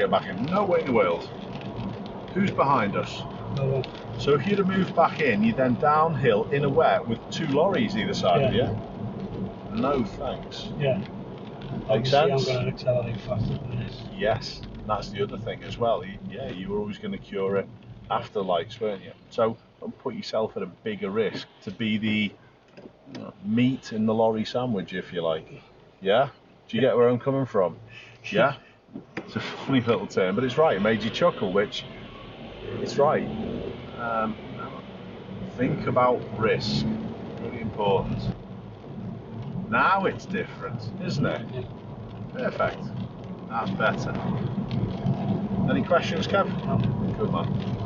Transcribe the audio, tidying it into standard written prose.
get back in. No way in the world. Who's behind us? No one. So if you'd have moved back in, you're then downhill in a wet with 2 lorries either side of you. No thanks. Yeah. Makes Obviously, sense? I'm going to accelerate faster than this. Yes, that's the other thing as well. You were always going to cure it after lights, weren't you? So don't put yourself at a bigger risk to be the meat in the lorry sandwich, if you like. Yeah? Do you get where I'm coming from? Yeah? It's a funny little term, but it's right. It made you chuckle, which it's right. Think about risk. Really important. Now it's different, isn't it? Perfect. That's better. Any questions, Kev? No. Good man.